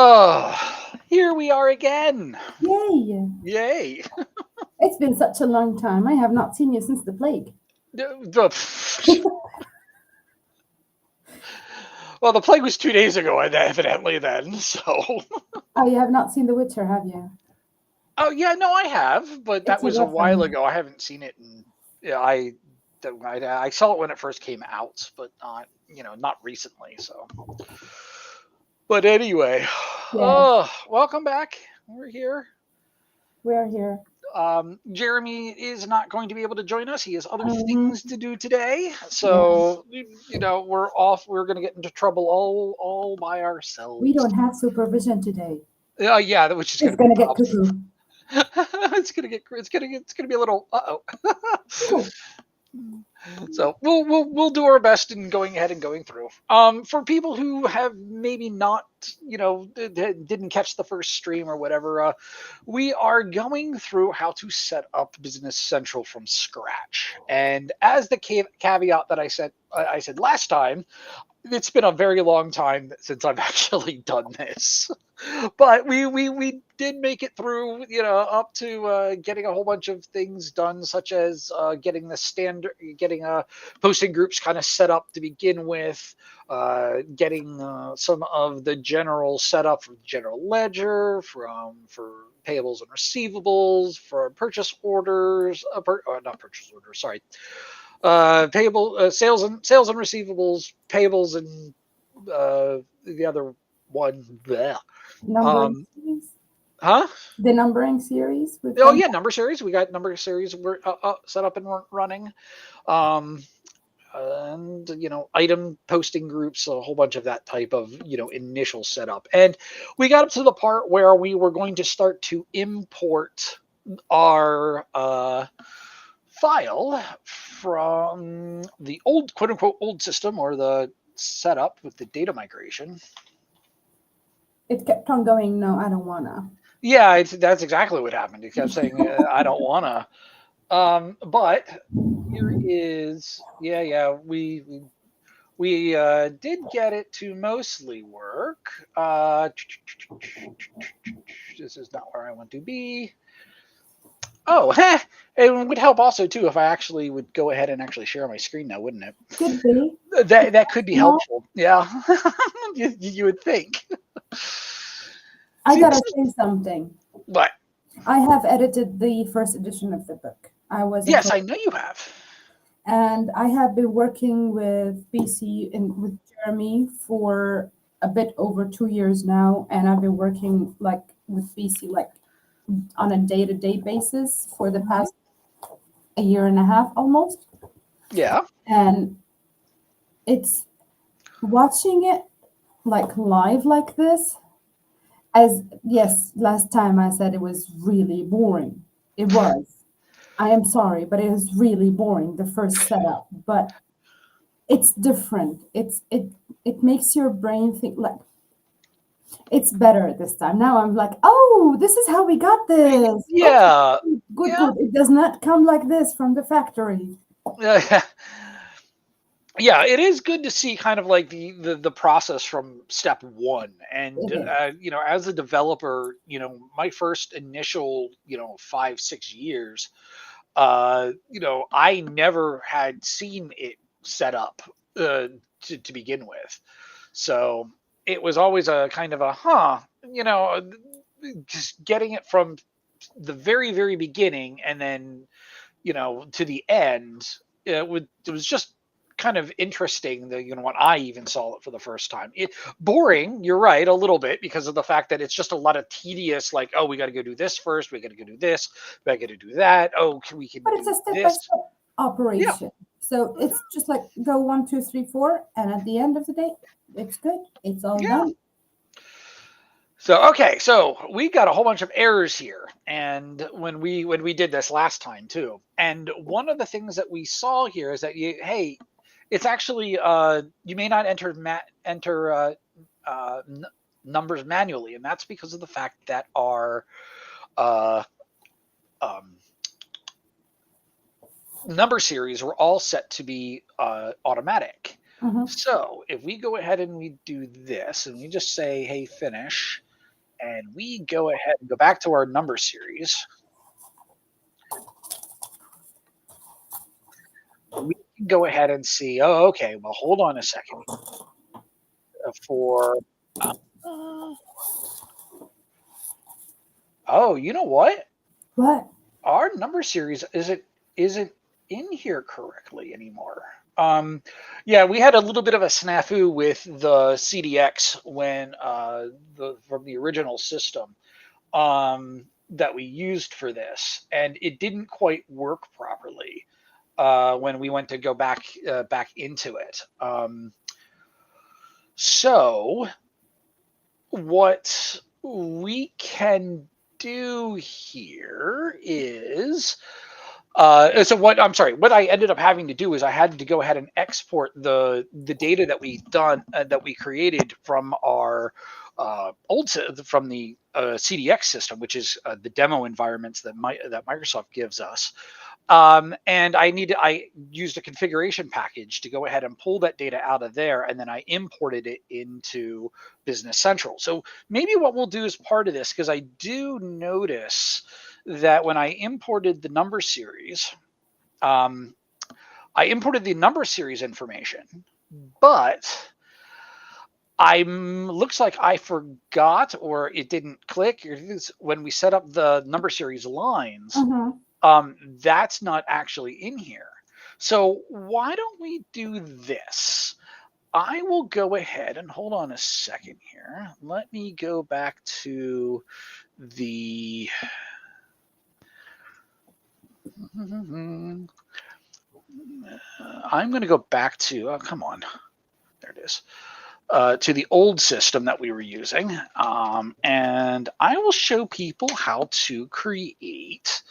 Oh, here we are again. Yay! Yay. It's been such a long time. I have not seen you since the plague. Well, the plague was 2 days ago, evidently, then. So, Oh, you have not seen The Witcher, have you? oh yeah, no, I have, but that It's a was a rough while one. ago. I haven't seen it, and yeah, I saw it when it first came out, but not recently. So, but anyway, Yes, oh, welcome back. We're here. we are here. Jeremy is not going to be able to join us. He has other hmm things to do today. Yeah, So, we're off. We're going to get into trouble all by we ourselves. don't have supervision today. Yeah, which is going It's to be a gonna get problem. cuckoo. It's going to be a little uh-oh. Cool. So we'll do our best in going ahead and going through. For people who have maybe not, didn't catch the first stream or whatever, we are going through how to set up Business Central from scratch. And as the caveat that I said last time, it's been a very long time since I've actually done this, but we did make it through, up to getting a whole bunch of things done, such as getting posting groups kind of set up to begin with, getting some of the general setup for general ledger, for payables and receivables, for purchase orders, not purchase orders, sorry, payable sales and receivables, payables and the other one. Bleh. Numbering Um, series. huh? The numbering series. We've Oh done yeah, that. number series. We got number series. We're set up and running. Um, and item posting groups, a whole bunch of that type of initial setup. And we got up to the part where we were going to start to import our file from the old, quote unquote, old system, or the setup with the data migration. It kept on going. No, I don't wanna. Yeah, that's exactly what happened. It kept saying, I don't want to. But here is, yeah, we did get it to mostly work. This is not where I want to be. Oh, it would help also too if I actually would go ahead and actually share my screen now, wouldn't it? Could be. That could be No, helpful. Yeah, you would think. I See, this gotta is say something. what. I have edited the first edition of the book. I was a Yes, co I know you have. and I have been working with BC and with Jeremy for a bit over 2 years now, and I've been working like with BC like on a day-to-day basis for the Mhm. past a year and a half almost. Yeah. And it's watching it like live like this, as yes, last time I said it was really boring. It was. I am sorry, but it was really boring, the first setup. But it's different. It makes your brain think like it's better this time. Now I'm like, oh, this is how we got this. Okay, Yeah. good, Yeah. good. It does not come like this from the factory. Yeah. Yeah, it is good to see kind of like the process from step one. And It is. as a developer, my first initial 5-6 years, I never had seen it set up to begin with. So it was always a kind of a just getting it from the very, very beginning, and then to the end. It was just kind of interesting that when I even saw it for the first time. It boring, you're right, a little bit, because of the fact that it's just a lot of tedious, like, oh, we got to go do this first, we got to go do this, we got to do that. Oh, we can But it's do a step by this. step Yeah. operation. So it's just like go 1, 2, 3, 4, and at the end of the day, it's good. It's all Yeah. done. So okay, so we got a whole bunch of errors here, and when we did this last time too, and one of the things that we saw here is that hey, it's actually you may not enter numbers manually, and that's because of the fact that our uh, um, number series were all set to be automatic. hmm So if we go ahead and we do this, and we just say, hey, finish. and we go ahead and go back to our number series, we can go ahead and see, oh, okay, well, hold on a second. For, uh, oh, you know what? What? Our number series isn't in here correctly anymore. Yeah, we had a little bit of a snafu with the CDX when from the original system that we used for this, and it didn't quite work properly when we went to go back into it. So what we can do here is so what I'm sorry, what I ended up having to do is I had to go ahead and export the data that we created from our from the CDX system, which is the demo environments that Microsoft gives us. And I used a configuration package to go ahead and pull that data out of there, and then I imported it into Business Central. So maybe what we'll do as part of this, because I do notice that when I imported the number series, um, I imported the number series information, but I looks like I forgot or it didn't click when we set up the number series lines. Mm-hmm. That's not actually in here. So why don't we do this? I will go ahead and hold on a second here. Let me go back to the. I'm going to go back to. Oh, come on. There it is. To the old system that we were using. And I will show people how to create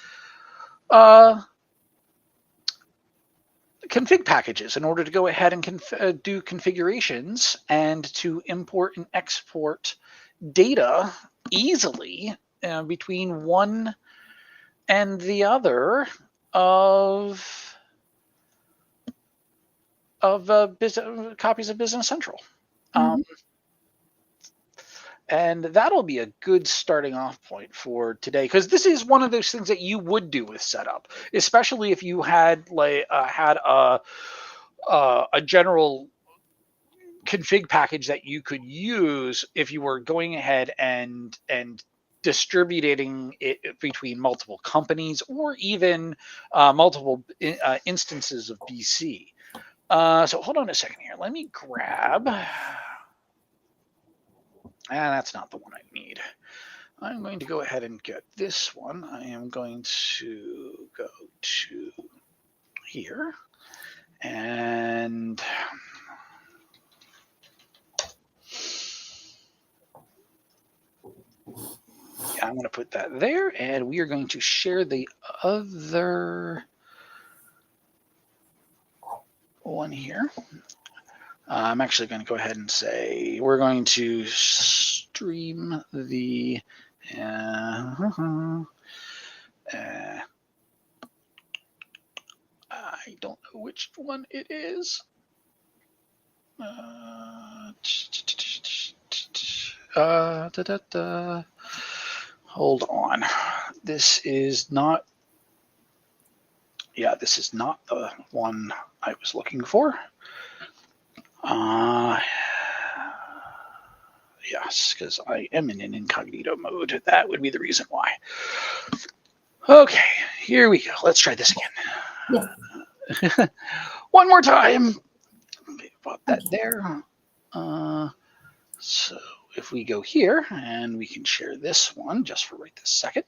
config packages in order to go ahead and do configurations and to import and export data easily between one and the other of copies of Business Central. Mm-hmm. And that'll be a good starting off point for today, because this is one of those things that you would do with setup, especially if you had had a general config package that you could use if you were going ahead and distributing it between multiple companies or even multiple instances of BC. So hold on a second here. Let me grab. That's not the one I need. I'm going to go ahead and get this one. I am going to go to here and I'm going to put that there, and we are going to share the other one here. I'm actually going to go ahead and say we're going to stream the I don't know which one it is. Hold on. This is not. Yeah, this is not the one I was looking for. Yes, because I am in an incognito mode. That would be the reason why. Okay, here we go. Let's try this again. Yes. One more time. Okay, put that Okay. there. So if we go here, and we can share this one just for right this second.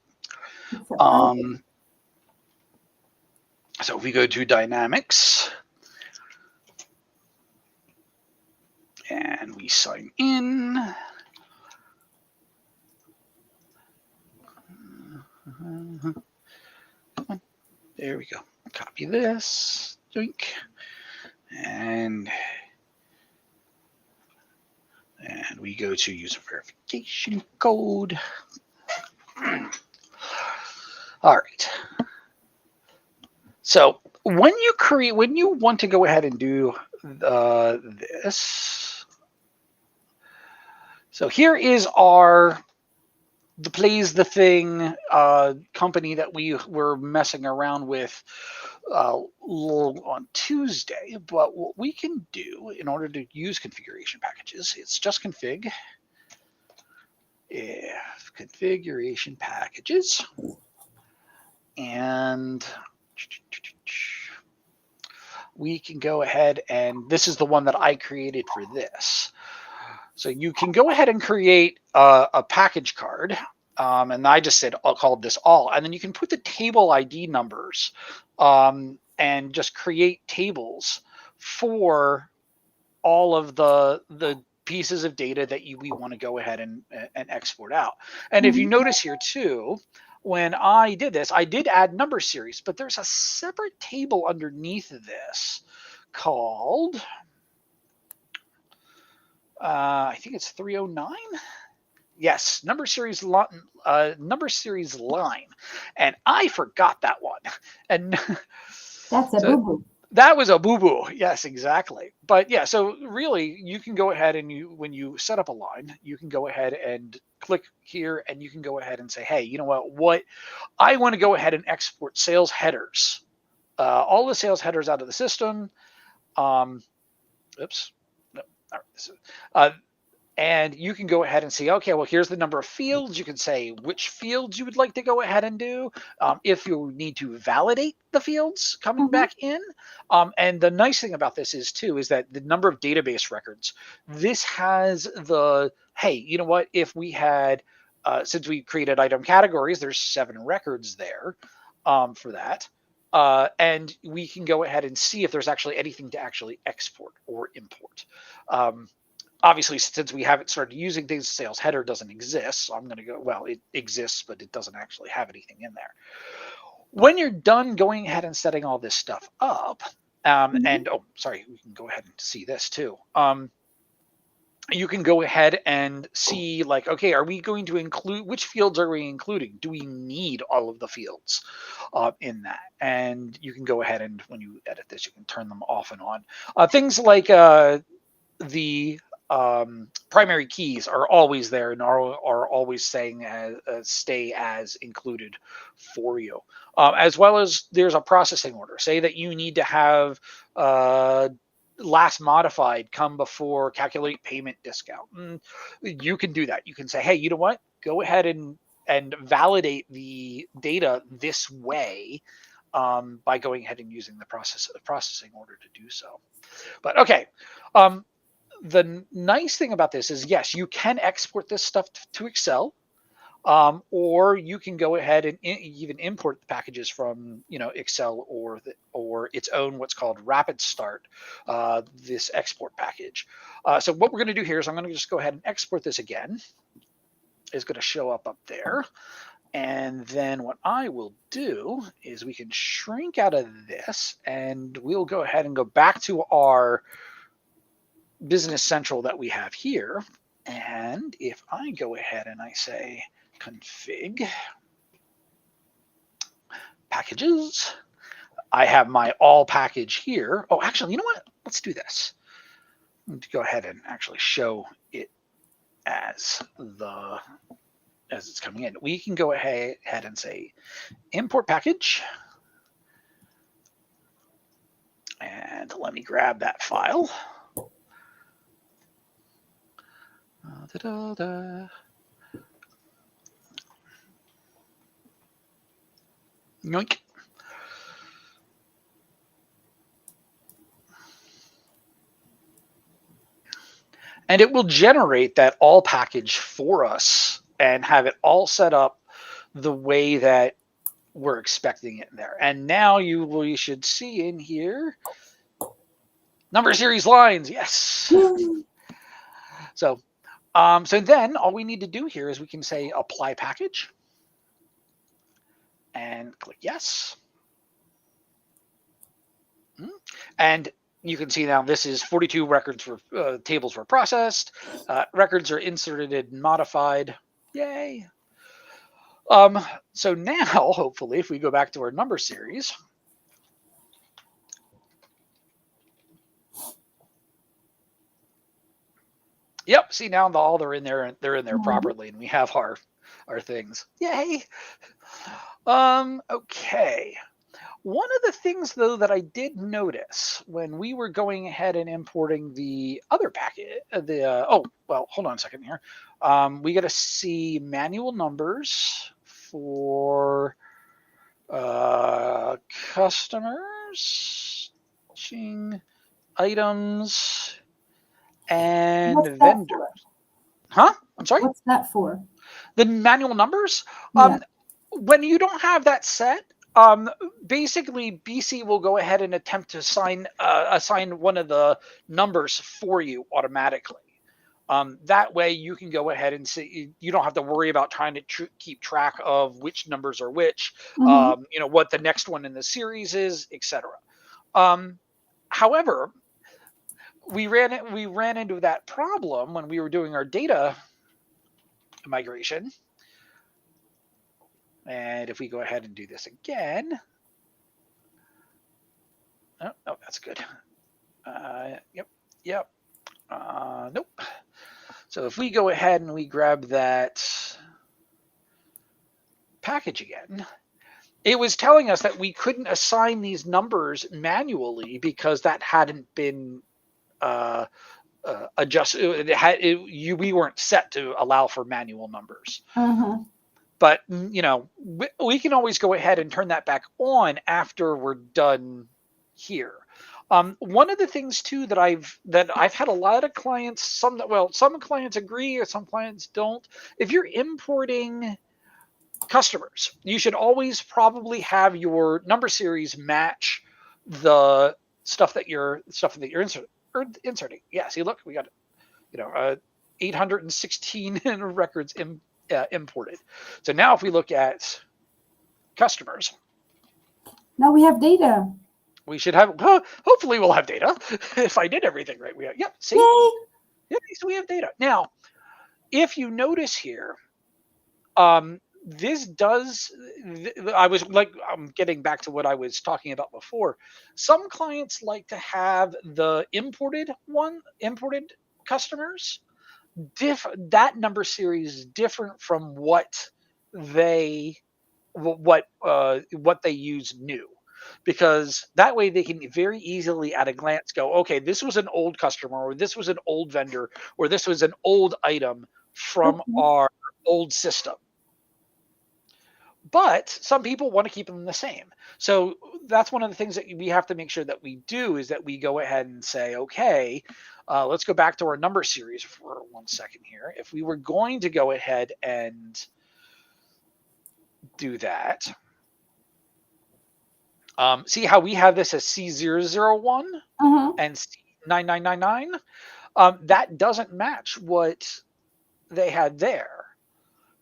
So if we go to Dynamics, and we sign in. There we go. Copy this. Doink. And we go to user verification code. All right. So when you want to go ahead and do this, so here is our the Plays the Thing company that we were messing around with on Tuesday. But what we can do in order to use configuration packages, it's just config. Yeah, configuration packages. And we can go ahead, and this is the one that I created for this. So you can go ahead and create a package card. And I just said I'll call this all, and then you can put the table ID numbers and just create tables for all of the pieces of data that we want to go ahead and export out. And if you Mhm. notice here too, when I did this, I did add number series, but there's a separate table underneath this called I think it's 309. Yes, number series line, and I forgot that one, and That's a so boo boo. that was a boo boo. Yes, exactly. But yeah, so really, you can go ahead and when you set up a line, you can go ahead and click here, and you can go ahead and say, hey, you know what? What I want to go ahead and export sales headers, all the sales headers out of the system. Um, oops. No, all right. Uh, and you can go ahead and see, okay, well, here's the number of fields. You can say which fields you would like to go ahead and do. If you need to validate the fields coming Mm-hmm. back in. And the nice thing about this is too, is that the number of database records, this has the, hey, you know what, if we had, since we created item categories, there's 7 records there for that. And we can go ahead and see if there's actually anything to actually export or import. Obviously, since we haven't started using things, sales header doesn't exist. So I'm going to go, well, it exists, but it doesn't actually have anything in there. When you're done going ahead and setting all this stuff up, Mm-hmm. and oh, sorry, we can go ahead and see this too. You can go ahead and see, like, okay, are we going to include, which fields are we including? Do we need all of the fields in that? And you can go ahead and when you edit this, you can turn them off and on. Things like the primary keys are always there and are always saying stay as included for you. As well as there's a processing order. Say that you need to have last modified come before calculate payment discount. You can do that. You can say, hey, you know what? Go ahead and validate the data this way by going ahead and using the processing order to do so. But okay, um, the nice thing about this is, yes, you can export this stuff to Excel, or you can go ahead and even import the packages from Excel or its own what's called Rapid Start, this export package. So what we're going to do here is I'm going to just go ahead and export this again. It's going to show up there. And then what I will do is we can shrink out of this and we'll go ahead and go back to our Business Central that we have here. And if I go ahead and I say config packages, I have my all package here. Oh, actually, you know what? Let's do this. Let's go ahead and actually show it as it's coming in. We can go ahead and say import package. And let me grab that file. Da-da-da. Yoink. And it will generate that all package for us and have it all set up the way that we're expecting it in there. And now we should see in here number series lines. Yes. So so then all we need to do here is we can say apply package and click yes. And you can see now this is 42 records for tables were processed. Records are inserted and modified. Yay. So now, hopefully, if we go back to our number series, Yep. See, now all they're in there. They're in there Mhm. properly, and we have our things. Yay. Okay. One of the things, though, that I did notice when we were going ahead and importing the other packet, oh, well, hold on a second here. We got to see manual numbers for uh, customers, publishing items, and What's that vendors. for? Huh? I'm sorry? What's that for? The manual numbers. Yeah. When you don't have that set, basically BC will go ahead and attempt to assign one of the numbers for you automatically. That way you can go ahead and see, you don't have to worry about trying to keep track of which numbers are which, Mm-hmm. what the next one in the series is, etc. Um, however, we ran into that problem when we were doing our data migration. And if we go ahead and do this again, oh, that's good. Yep, yep. Nope. So if we go ahead and we grab that package again, it was telling us that we couldn't assign these numbers manually because that hadn't been uh, adjusted. We weren't set to allow for manual numbers. Mm-hmm. But we can always go ahead and turn that back on after we're done here. One of the things too that I've had a lot of clients, some clients agree or some clients don't. If you're importing customers, you should always probably have your number series match the stuff that you're inserting. Yeah, see, look, we got 816 records imported. So now if we look at customers, Now we have data. we should have, hopefully we'll have data. If I did everything right, yep, see? Yay! Yeah, so we have data. Now, if you notice here, this does, I was like, I'm getting back to what I was talking about before. Some clients like to have the imported customers, that number series different from they what they use new, because that way they can very easily at a glance go, okay, this was an old customer, or this was an old vendor, or this was an old item from Okay. our old system. But some people want to keep them the same. So that's one of the things that we have to make sure that we do, is that we go ahead and say, okay, let's go back to our number series for 1 second here. If we were going to go ahead and do that, see how we have this as C001 Mm-hmm. and C9999? That doesn't match what they had there.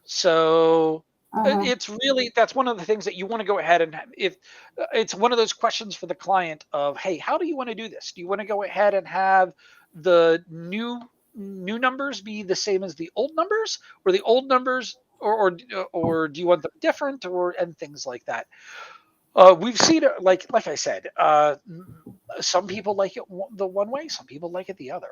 So Uh-huh. that's one of the things that you want to go ahead and if it's one of those questions for the client of, hey, how do you want to do this? Do you want to go ahead and have the new numbers be the same as the old numbers, or the old numbers, or do you want them different, or and things like that? We've seen it, like I said, some people like it the one way, some people like it the other.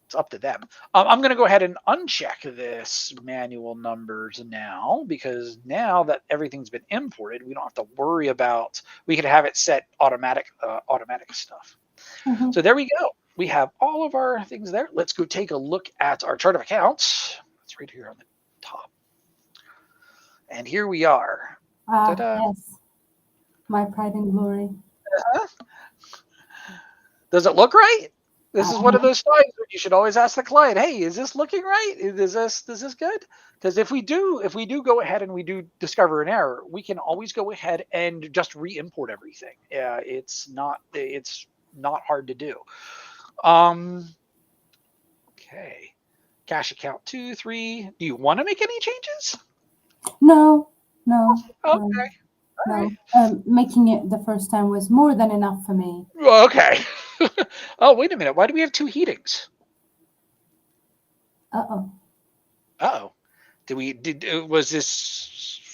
It's up to them. I'm going to go ahead and uncheck this manual numbers now, because now that everything's been imported, we don't have to worry about. We can have it set automatic stuff. Mm-hmm. So there we go. We have all of our things there. Let's go take a look at our chart of accounts. It's right here on the top, and here we are. Ah, Ta-da! yes. My pride and glory. Does it look right? This is one of Uh-huh. those times where you should always ask the client, "Hey, is this looking right? Is this good?" Because if we do go ahead and we do discover an error, we can always go ahead and just re-import everything. Yeah, it's not hard to do. Um, okay, cash account 2, 3. Do you want to make any changes? No, no, no, Okay, all right. no. Making it the first time was more than enough for me. Well, okay. Oh, wait a minute. Why do we have two heatings? Uh-oh. Oh, did we did was this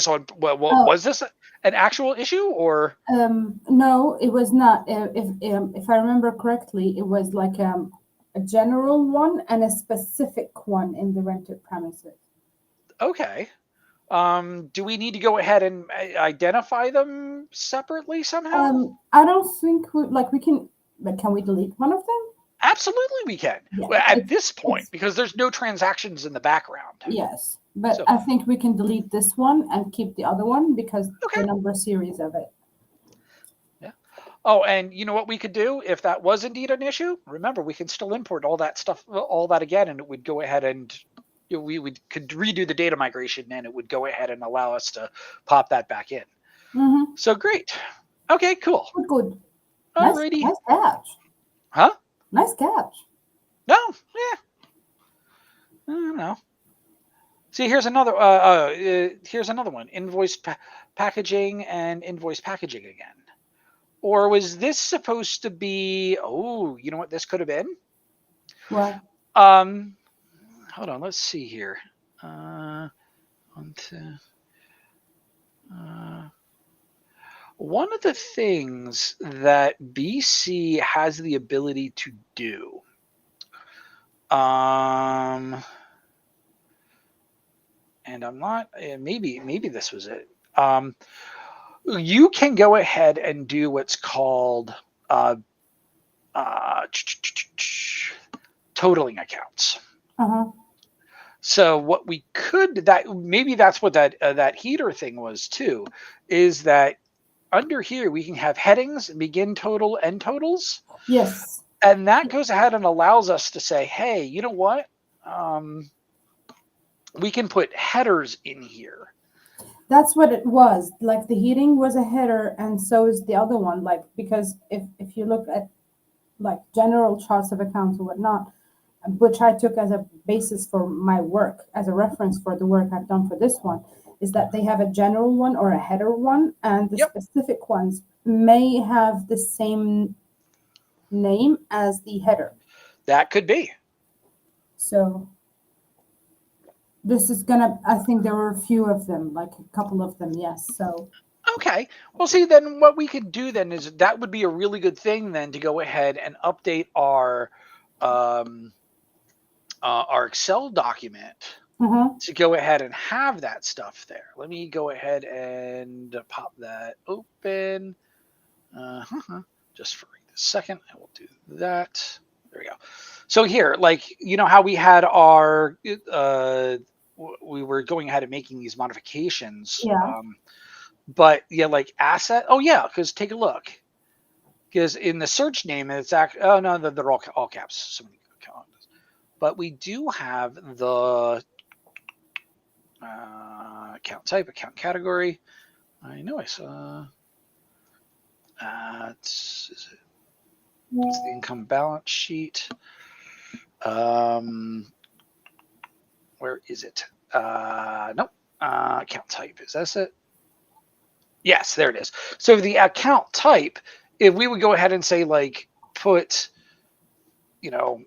on what Oh, was this an actual issue, or no, it was not. If I remember correctly, it was like a general one and a specific one in the rented premises. Okay. Do we need to go ahead and identify them separately somehow? I don't think we can. Like, can we delete one of them? Absolutely, we can. Yeah, Well, at this point, because there's no transactions in the background. yes, but So, I think we can delete this one and keep the other one because okay. the number series of it. Yeah. Oh, and you know what we could do if that was indeed an issue? Remember, we can still import all that stuff, all that again, and it would go ahead and we would could redo the data migration, and it would go ahead and allow us to pop that back in. Mm-hmm. So great. Okay, cool. Good, good. Nice, Alrighty. nice catch. Huh? Nice catch. No. Yeah. I don't know. See, here's another one. Packaging and invoice packaging again. Or was this supposed to be? Oh, you know what this could have been? Well, Um, hold on. Let's see here. One, two, uh, one of the things that BC has the ability to do. And I'm not. Maybe this was it. You can go ahead and do what's called uh, uh, totaling accounts. uh-huh. So what we could that maybe that's what that heater thing was too, is that under here we can have headings, begin total, end totals, Yes. and that goes ahead and allows us to say, hey, you know what? We can put headers in here. That's what it was. Like the heating was a header, and so is the other one. Like because if you look at like general charts of accounts or whatnot, which I took as a basis for my work, as a reference for the work I've done for this one, is that they have a general one or a header one, and the Yep, specific ones may have the same name as the header. that could be. So this is gonna, I think there were a few of them, like a couple of them, yes. So Okay. Well, see, then what we could do then is that would be a really good thing then to go ahead and update um, our Excel document uh-huh. to go ahead and have that stuff there. Let me go ahead and pop that open. Just for a second, I will do that. There we go. So here, like, you know how we had our, we were going ahead and making these modifications. Yeah. But yeah, like asset. Oh yeah, because take a look. Because in the search name, it's actually, oh no, they're all caps. So many accounts. But we do have the account type, account category. I know I saw. It's the income balance sheet. Where is it? Nope. Account type. Is that it? Yes, there it is. So the account type, if we would go ahead and say like put,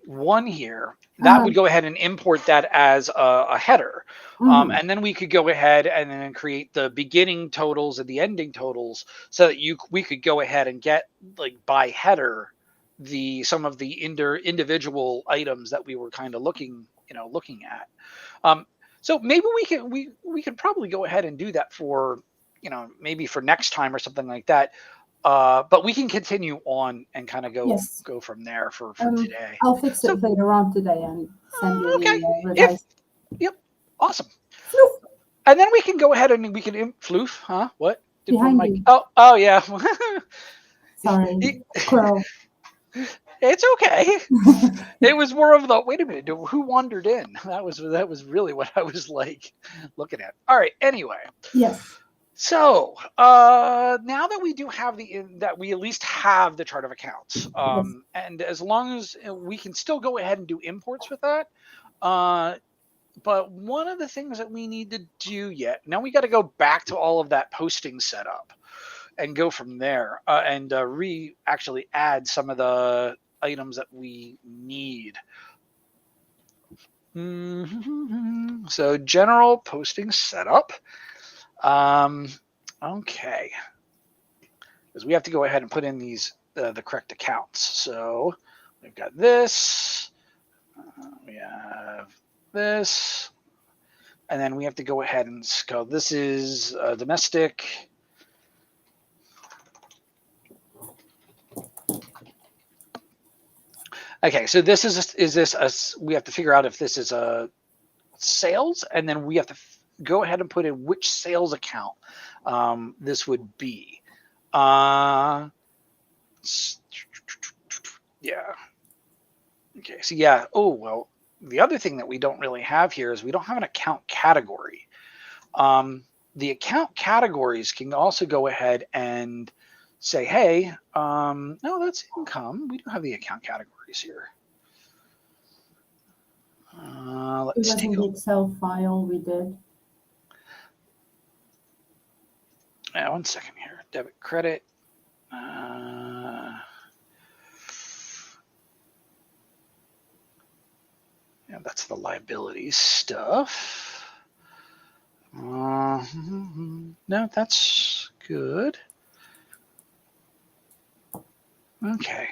one here, that Uh-huh. would go ahead and import that as a header. Mm-hmm. And then we could go ahead and then create the beginning totals and the ending totals so that we could go ahead and get like by header some of the individual items that we were kind of looking at. So maybe we could probably go ahead and do that for maybe for next time or something like that. But we can continue on and kind of Yes. go from there for today. I'll fix it So later on today and send you okay, the if revised. yep, awesome. Floof, And then we can go ahead and we can floof, huh? What did one of behind my you. oh yeah. Sorry, squirrel. It's okay. It was more of the wait a minute, who wandered in? That was really what I was like looking at. All right. Anyway, Yes. so now that we do have that we at least have the chart of accounts, Yes. and as long as we can still go ahead and do imports with that, but one of the things that we need to do yet now we got to go back to all of that posting setup and go from there, and actually add some of the items that we need. So general posting setup. Okay, because we have to go ahead and put in these the correct accounts. So we've got this. We have this, and then we have to go ahead and go. This is domestic. Okay, so this is this a, we have to figure out if this is a sales, and then we have to go ahead and put in which sales account this would be. Yeah. Okay, so yeah. Oh, well, the other thing that we don't really have here is we don't have an account category. The account categories can also go ahead and say, hey, no, that's income. We don't have the account categories here. It Let's was take in a the Excel file we did. 1 second here. Debit, credit. Yeah, that's the liabilities stuff. No, that's good. Okay.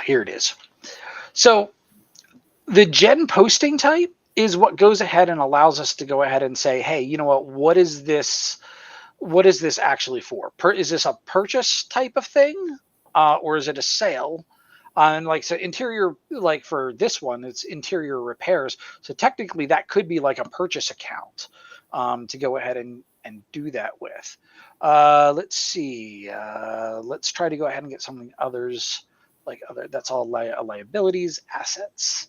Here it is. So the gen posting type is what goes ahead and allows us to go ahead and say, hey, you know what is this? What is this actually for? Is this a purchase type of thing, or is it a sale? And like so, interior, like for this one, it's interior repairs. So technically, that could be like a purchase account to go ahead and do that with. Let's see. Let's try to go ahead and get something others like other. That's all liabilities, assets.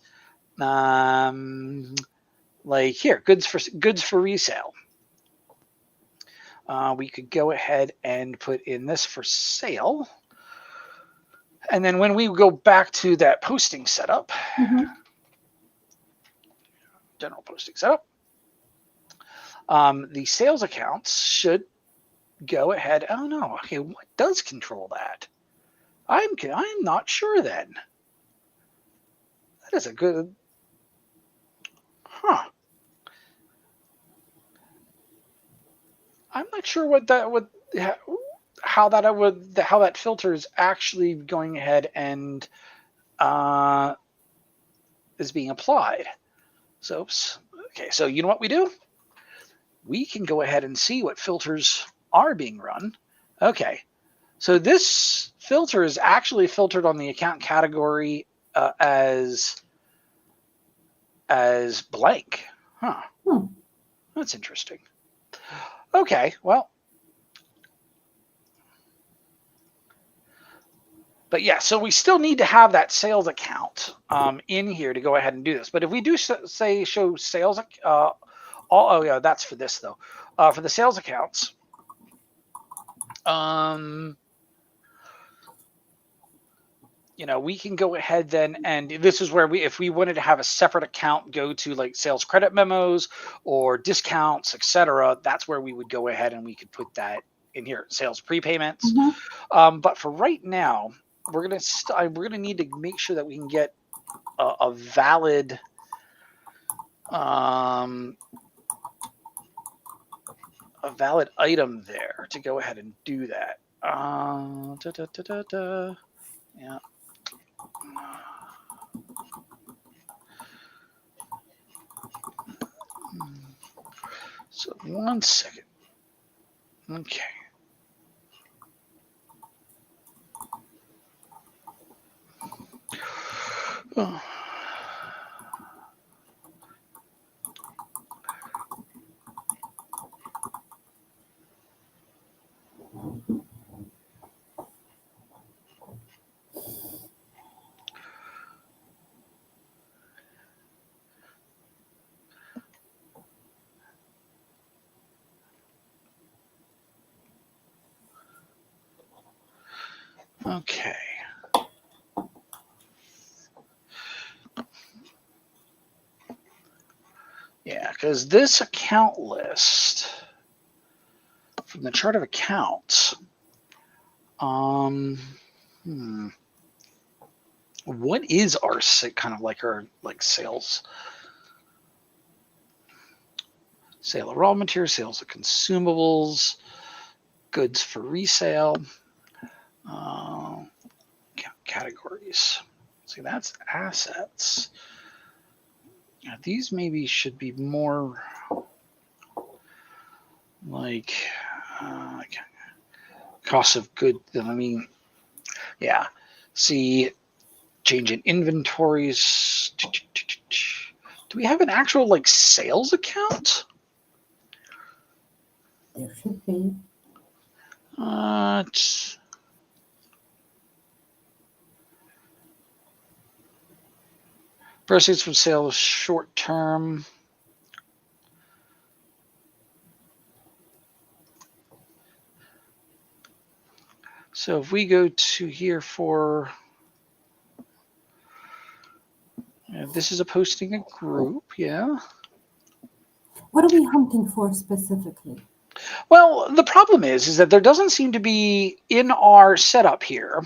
Like here, goods for resale. We could go ahead and put in this for sale. And then when we go back to that posting setup, general posting setup, the sales accounts should go ahead. Oh no, okay, what does control that? I'm not sure then. That is a good, huh? I'm not sure what that would, how that filter is actually going ahead and is being applied. So, okay, so you know what we do? We can go ahead and see what filters are being run. Okay, so this filter is actually filtered on the account category as blank. Huh. That's interesting. Okay, well. But yeah, so we still need to have that sales account in here to go ahead and do this. But if we do say show sales, oh yeah, that's for this though. For the sales accounts, you know, we can go ahead then, and this is where if we wanted to have a separate account go to like sales credit memos or discounts, etc., that's where we would go ahead and we could put that in here, sales prepayments. But for right now, we're gonna need to make sure that we can get a valid item there to go ahead and do that. Yeah. So 1 second. Okay. Oh. Okay. Yeah, because this account list from the chart of accounts, what is our kind of like our sales? Sale of raw materials, sales of consumables, goods for resale, categories. See, that's assets. Now, these maybe should be more like cost of good. I mean, yeah. See, change in inventories. Do we have an actual like sales account? There should be. Proceeds from sales short term. So if we go to here for, this is a posting a group, yeah. What are we hunting for specifically? Well, the problem is that there doesn't seem to be in our setup here.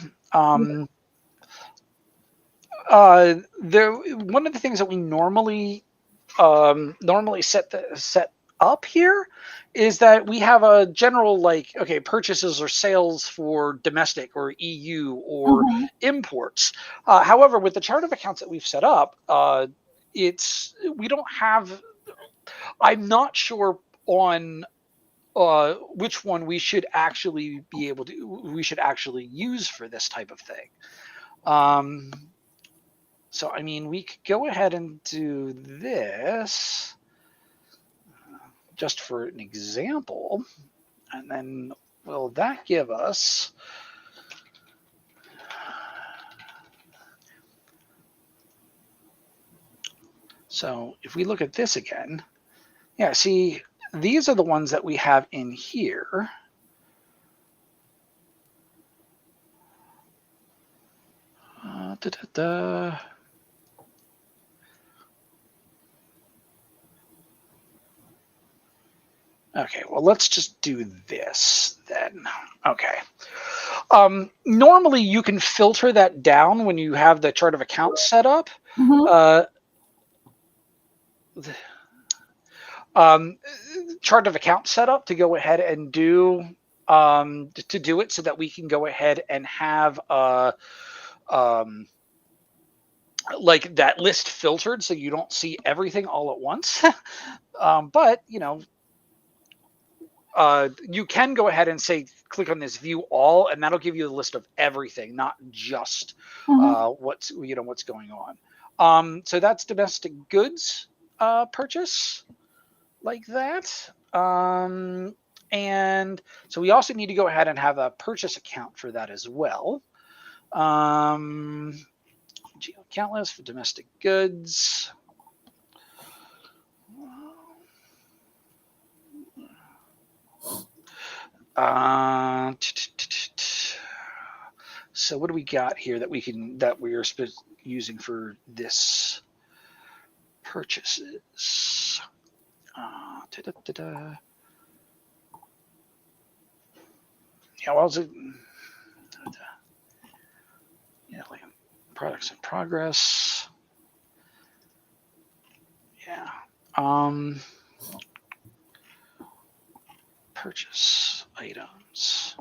There, one of the things that we normally set up here is that we have a general like, okay, purchases or sales for domestic or EU or Mm-hmm. imports. However, with the chart of accounts that we've set up, we don't have. I'm not sure on which one we should actually be able to. We should actually use for this type of thing. So I mean, we could go ahead and do this just for an example, and then will that give us so if we look at this again, yeah, see, these are the ones that we have in here. Da, da, da. Okay, well, let's just do this then. Okay. Normally, you can filter that down when you have the chart of accounts set up. Mm-hmm. Chart of accounts set up to go ahead and do it so that we can go ahead and have like that list filtered so you don't see everything all at once. But you can go ahead and say click on this view all, and that'll give you a list of everything, not just Mm-hmm. what's going on. So that's domestic goods purchase like that. And so we also need to go ahead and have a purchase account for that as well. Account list for domestic goods. So what do we got here that we are using for this purchases? Yeah, well, like products in progress. Yeah. Purchase items.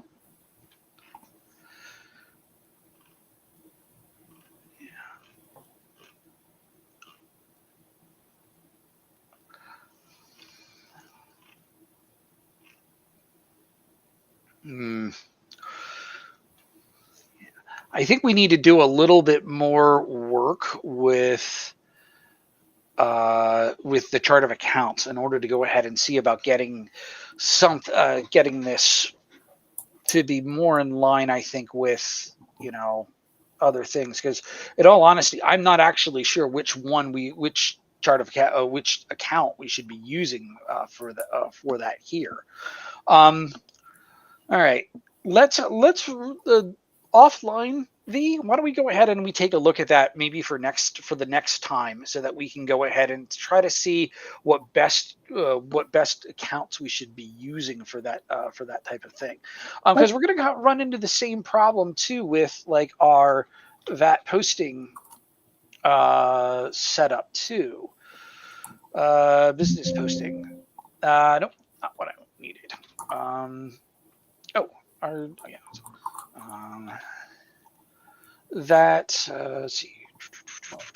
I think we need to do a little bit more work with the chart of accounts in order to go ahead and see about getting getting this to be more in line. I think with other things, because in all honesty, I'm not actually sure which chart of which account we should be using for that here. All right, let's offline why don't we go ahead and we take a look at that maybe for the next time, so that we can go ahead and try to see what best accounts we should be using for that type of thing, because we're going to run into the same problem too with like our VAT posting setup too. Business posting. Nope, not what I needed. Yeah. That let's see.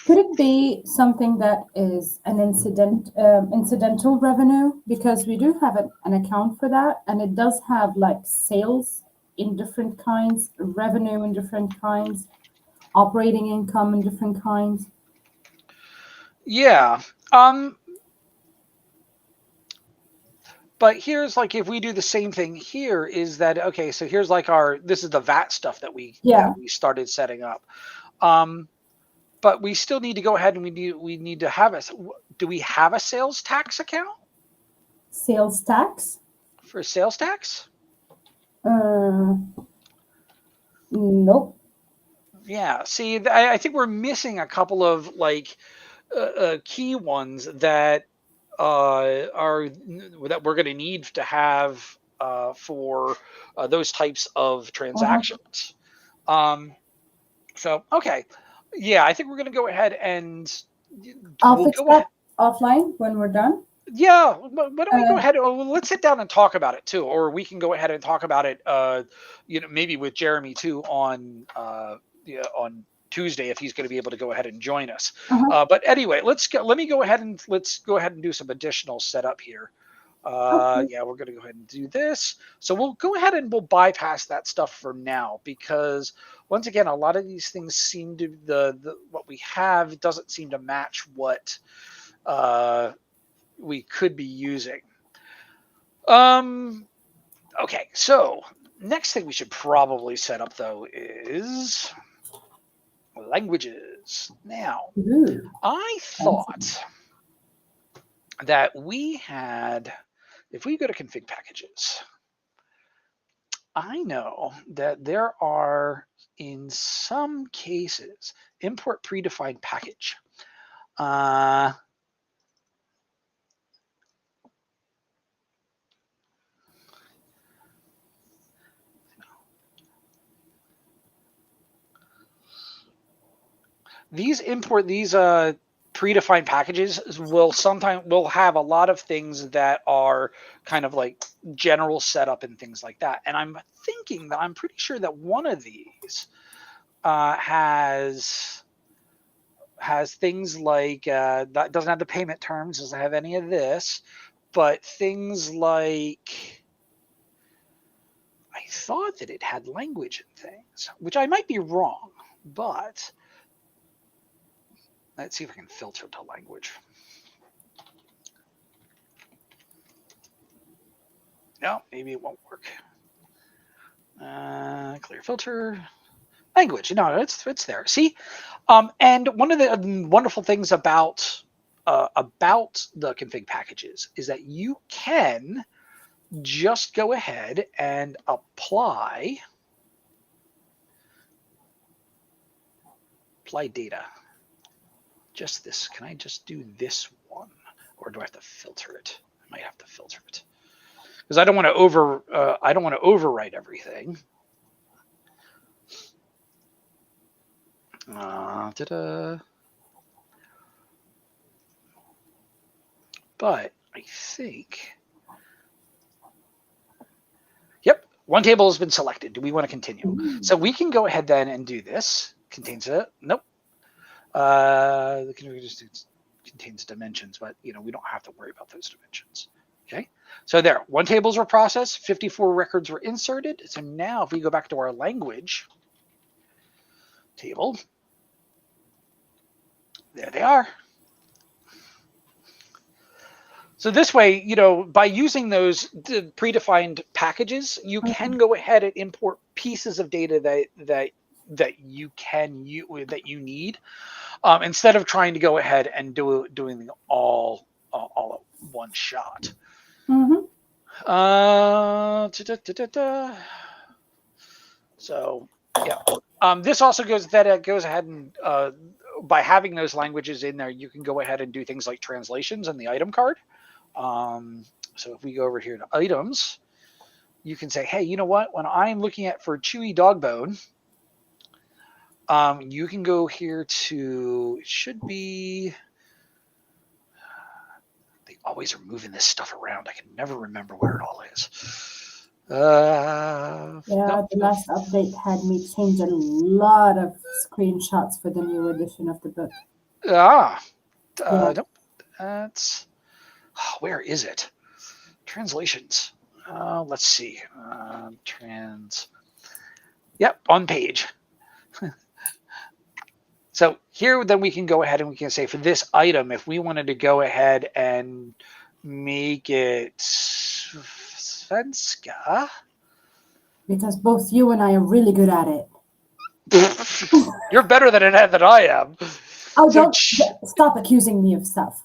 Could it be something that is an incidental revenue? Because we do have an account for that, and it does have like sales in different kinds, revenue in different kinds, operating income in different kinds. Yeah. Um, but here's like if we do the same thing here is that okay, so here's like our this is the VAT stuff that Yeah, we started setting up. Um, but we still need to go ahead and we need to have a do we have a sales tax account sales tax. for sales tax? Uh, nope. Yeah. See, I think we're missing a couple of like key ones that are that we're going to need to have for those types of Uh-huh. transactions. Um, so okay, yeah, I think we're going to go ahead and I'll we'll fix go ahead. that offline when we're done. Yeah, why don't we go Uh, ahead? Let's sit down and talk about it too, or we can go ahead and talk about it. Maybe with Jeremy too on yeah, on Tuesday if he's going to be able to go ahead and join us. uh-huh. But anyway, let me go ahead and let's go ahead and do some additional setup here. Okay. Yeah, we're going to go ahead and do this. So we'll go ahead and we'll bypass that stuff for now because once again, a lot of these things seem to the what we have doesn't seem to match what uh, we could be using. Um, okay, so next thing we should probably set up though is languages. Now, Ooh, I fancy. thought that we had, if we go to config packages, I know that there are in some cases import predefined package. Uh, these predefined packages will have a lot of things that are kind of like general setup and things like that. And I'm thinking that I'm pretty sure that one of these has things like that doesn't have the payment terms, doesn't have any of this, but things like I thought that it had language and things, which I might be wrong, but let's see if I can filter to language. No, maybe it won't work. Clear filter. Language. No, it's there. See, and one of the wonderful things about the config packages is that you can just go ahead and apply data. Just this. Can I just do this one, or do I have to filter it? I might have to filter it because I don't want to overwrite everything. But I think, yep, one table has been selected. Do we want to continue? Ooh. So we can go ahead then and do this. Contains a nope. The contains dimensions, but we don't have to worry about those dimensions. Okay. So there, one tables were processed, 54 records were inserted. So now if we go back to our language table, there they are. So this way, by using those predefined packages, you can go ahead and import pieces of data that you need, instead of trying to go ahead and doing all at one shot. Mm-hmm. So yeah, this also goes ahead and by having those languages in there, you can go ahead and do things like translations in the item card. So if we go over here to items, you can say, hey, you know what? When I'm looking at for chewy dog bone, you can go here to, it should be, they always are moving this stuff around. I can never remember where it all is. Yeah, Nope. the last update had me change a lot of screenshots for the new edition of the book. Ah, Yeah, nope. That's where is it? Translations. Let's see. Trans. Yep, on page. So here, then we can go ahead and we can say for this item, if we wanted to go ahead and make it svenska. because both you and I are really good at it. You're better than it than I am. Oh, So, don't stop accusing me of stuff.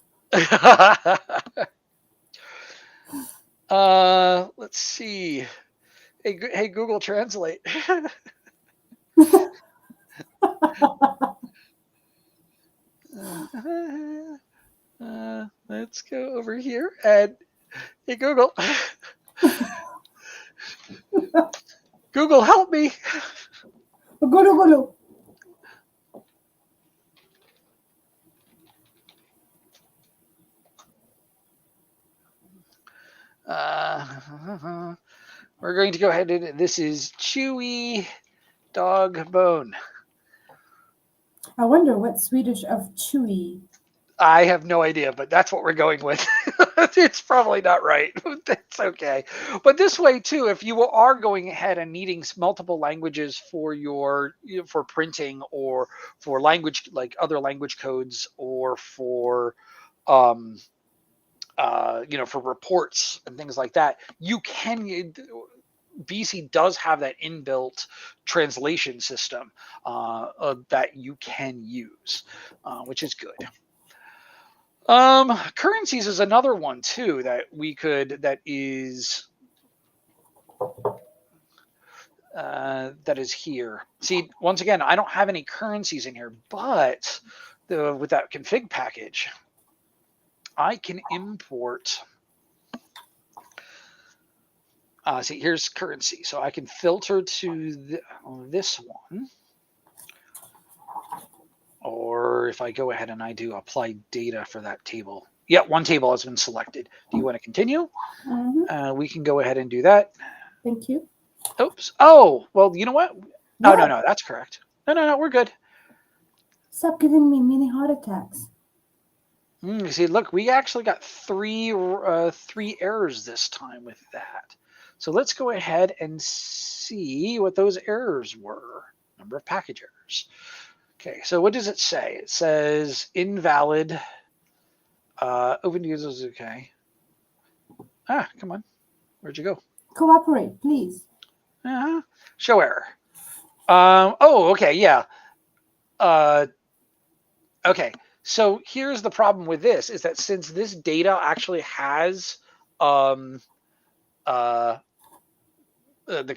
let's see. Hey, Google Translate. Let's go over here and hey, Google. Google, help me. Gulu gulu. We're going to go ahead and this is chewy dog bone. I wonder what Swedish of chewy. I have no idea, but that's what we're going with. It's probably not right. That's okay. But this way too, if you are going ahead and needing multiple languages for your for printing or for language like other language codes or for um for reports and things like that, you can BC does have that inbuilt translation system that you can use, which is good. Currencies is another one too that we could that is here. See, once again, I don't have any currencies in here, but with that config package, I can import. See, here's currency, so I can filter to this one, or if I go ahead and I do apply data for that table. Yeah, one table has been selected. Do you want to continue? We can go ahead and do that. Thank you. Oops. Oh, well, you know what? Oh, no, What? no, that's correct. No, we're good. Stop giving me mini heart attacks. See, look, we actually got three errors this time with that. So let's go ahead and see what those errors were. Number of package errors. Okay, so what does it say? It says invalid. Open users. Okay. Come on. Where'd you go? Cooperate, please. Show error. Okay, yeah. Okay, so here's the problem with this is that since this data actually has um, the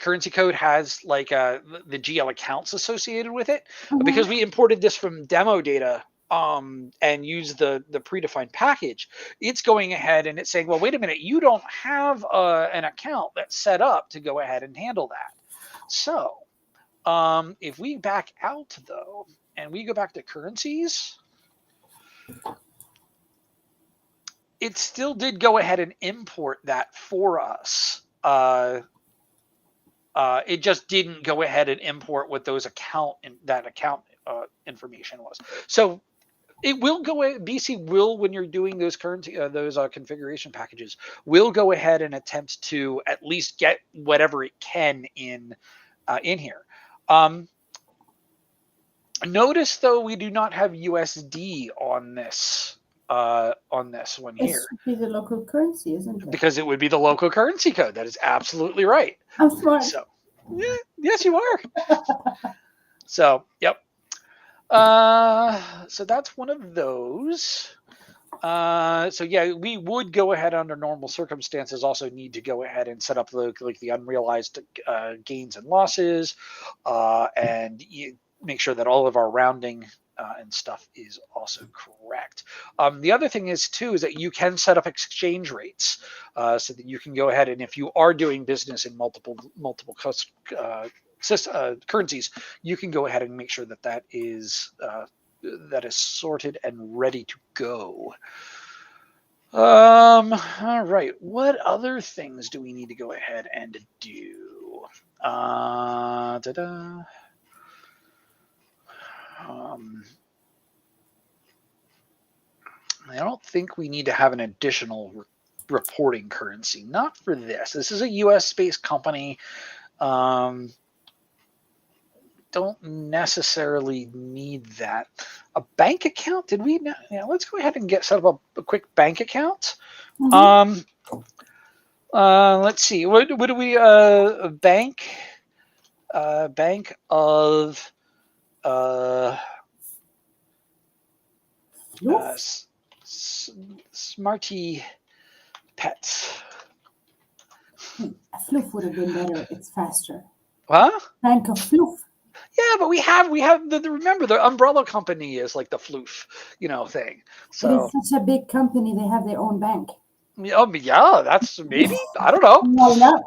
currency code has like the GL accounts associated with it, because we imported this from demo data and use the predefined package, it's going ahead and it's saying, well, wait a minute, you don't have an account that's set up to go ahead and handle that. So if we back out though, and we go back to currencies, it still did go ahead and import that for us. It just didn't go ahead and import what those account information was. So it will go. BC will, when you're doing those currency those configuration packages, will go ahead and attempt to at least get whatever it can in here. Notice though we do not have USD on this one It here should be the local currency, isn't it? because it would be the local currency code. That is absolutely right. I'm smart. So, yes, you are. So, yep. So that's one of those. So yeah, we would go ahead under normal circumstances. Also need to go ahead and set up the unrealized gains and losses, and make sure that all of our rounding and stuff is also correct. The other thing is too is that you can set up exchange rates so that you can go ahead and if you are doing business in multiple currencies, you can go ahead and make sure that that is sorted and ready to go. All right. What other things do we need to go ahead and do? Da-da. Um, I don't think we need to have an additional reporting currency. Not for this. This is a U.S. based company. Um, don't necessarily need that. A bank account? Did we? Yeah, let's go ahead and get set up a quick bank account. Mm-hmm. Um, let's see. What do we? A bank? Bank of uh, Floof? Smarty Pets. Floof would have been better. It's faster. Huh? Bank of Floof. Yeah, but we have remember the umbrella company is like the floof, thing. But it's So such a big company, they have their own bank. yeah, that's maybe I don't know. Why not?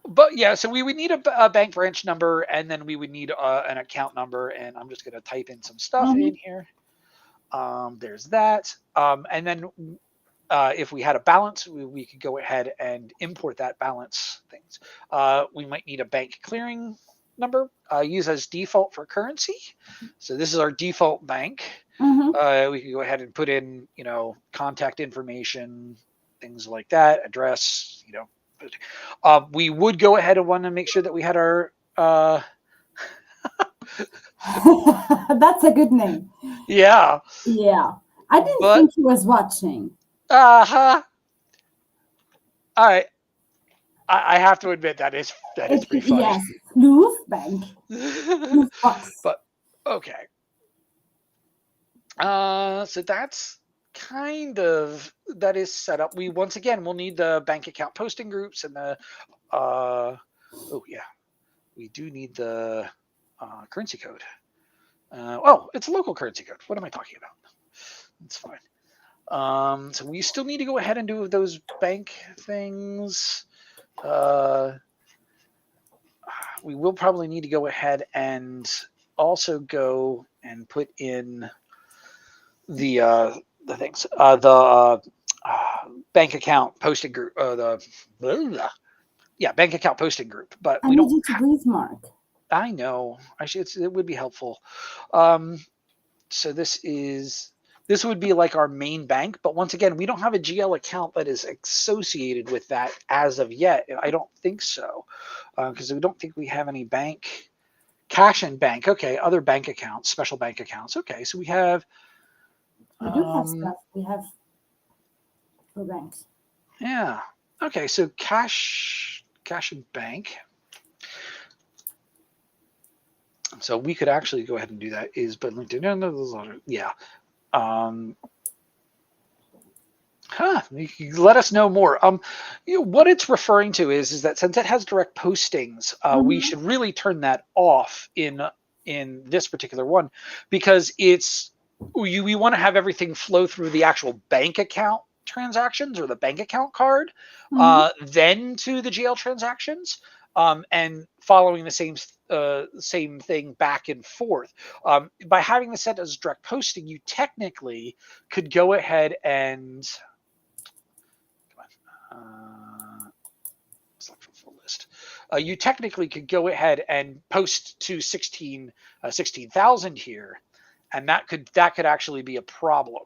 But yeah, so we would need a bank branch number, and then we would need an account number, and I'm just gonna type in some stuff Mm-hmm. in here. There's that, and then if we had a balance, we could go ahead and import that balance things. We might need a bank clearing number, use as default for currency. So this is our default bank. Mm-hmm. We can go ahead and put in, contact information, things like that, address. We would go ahead and want to make sure that we had our, That's a good name. yeah, Yeah. I didn't but think he was watching. uh-huh. All right, I have to admit that is pretty funny. Yes, Floof Bank. Floof Box. But okay. So that's kind of that is set up. We once again we'll need the bank account posting groups and the oh yeah, we do need the currency code. It's a local currency code. What am I talking about? It's fine. So we still need to go ahead and do those bank things. Uh, we will probably need to go ahead and also go and put in the things bank account posting group the bank account posting group, but I we need don't you to breathe, Mark. I know I should it would be helpful. um so this would be like our main bank, but once again we don't have a GL account that is associated with that as of yet. I don't think so, because we don't think we have any bank cash and bank. Okay, other bank accounts, special bank accounts. Okay, so we have We do have um stuff. We have for banks. yeah. Okay, so cash and bank. So we could actually go ahead and do that. Is but LinkedIn, yeah. Um, let us know more. What it's referring to is that since it has direct postings, we Mm-hmm. should really turn that off in this particular one, because we want to have everything flow through the actual bank account transactions or the bank account card, Mm-hmm. then to the GL transactions, and following the same thing back and forth. By having this set as direct posting, you technically could go ahead and select from full list. You technically could go ahead and post to 16,000 here, and that could actually be a problem,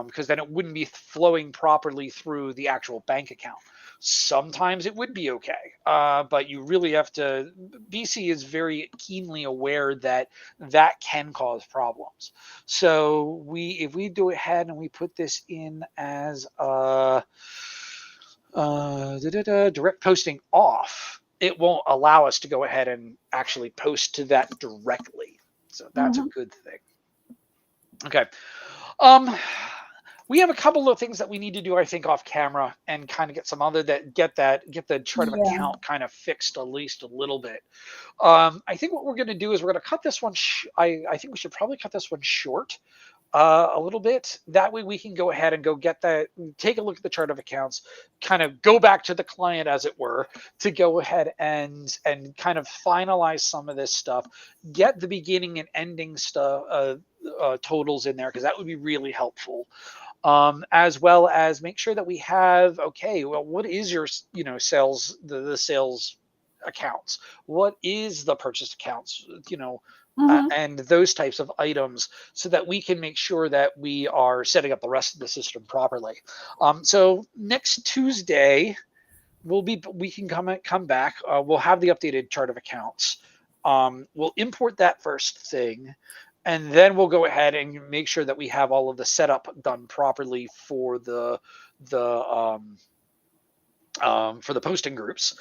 because then it wouldn't be flowing properly through the actual bank account. Sometimes it would be okay, but you really have to. BC is very keenly aware that that can cause problems. So if we do ahead and we put this in as direct posting off, it won't allow us to go ahead and actually post to that directly. So that's a Mm-hmm. good thing. Okay. Um, we have a couple of things that we need to do, I think, off camera, and kind of get some other get the chart of Yeah. account kind of fixed at least a little bit. I think what we're going to do is we're going to cut this one. I think we should probably cut this one short, a little bit. That way we can go ahead and go get that, take a look at the chart of accounts, kind of go back to the client, as it were, to go ahead and kind of finalize some of this stuff, get the beginning and ending stuff, totals in there, because that would be really helpful. as well as make sure that we have, okay, well, what is your, sales, the sales accounts? What is the purchase accounts? Mm-hmm. And those types of items, so that we can make sure that we are setting up the rest of the system properly. So next Tuesday, we can come back. We'll have the updated chart of accounts. We'll import that first thing, and then we'll go ahead and make sure that we have all of the setup done properly for the for the posting groups,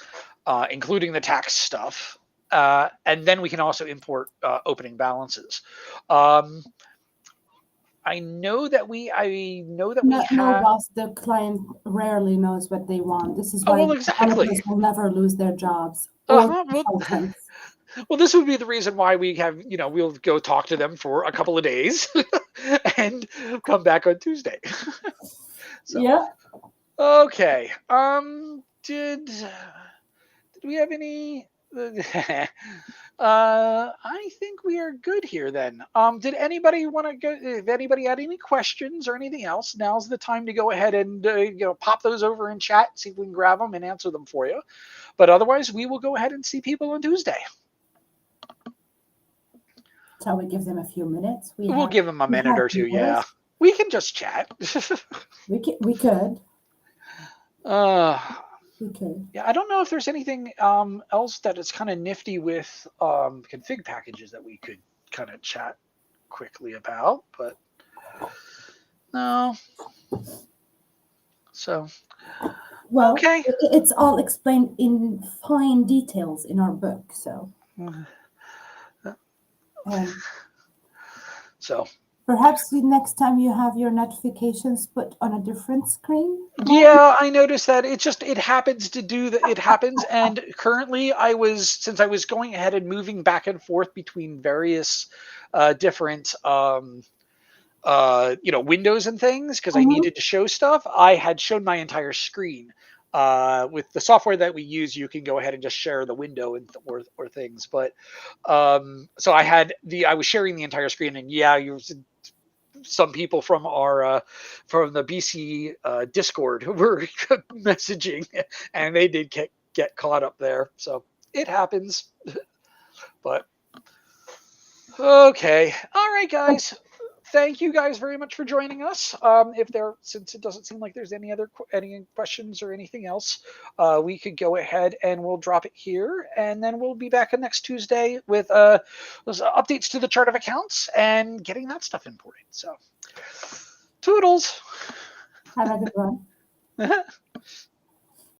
including the tax stuff. And then we can also import opening balances. Um, I know that we No, no, have. boss, the client rarely knows what they want. This is Oh why well, exactly. developers will never lose their jobs, or Uh-huh. Well, consultants. well, this would be the reason why we have, we'll go talk to them for a couple of days and come back on Tuesday. So, Yeah. okay. Did we have any? I think we are good here then. Did anybody want to go? If anybody had any questions or anything else, now's the time to go ahead and pop those over in chat, see if we can grab them and answer them for you. But otherwise, we will go ahead and see people on Tuesday. Shall we give them a few minutes? We'll give them a We minute have or two. Yeah, notice. we can just chat. We could. uh, We could. yeah, I don't know if there's anything else that is kind of nifty with config packages that we could kind of chat quickly about, but no. So Well, okay. it's all explained in fine details in our book. Um, So Perhaps next time you have your notifications put on a different screen. yeah, I noticed that it happens to do that. It happens, and currently since I was going ahead and moving back and forth between various different windows and things because I Mhm. needed to show stuff. I had shown my entire screen. With the software that we use, you can go ahead and just share the window or things. But so I was sharing the entire screen, and yeah, some people from our from the BC Discord were messaging, and they did get caught up there. So it happens. But okay, all right, guys. Thank you guys very much for joining us. Since it doesn't seem like there's any questions or anything else, we could go ahead and we'll drop it here, and then we'll be back on next Tuesday with those updates to the chart of accounts and getting that stuff imported. So, toodles. Have a good one.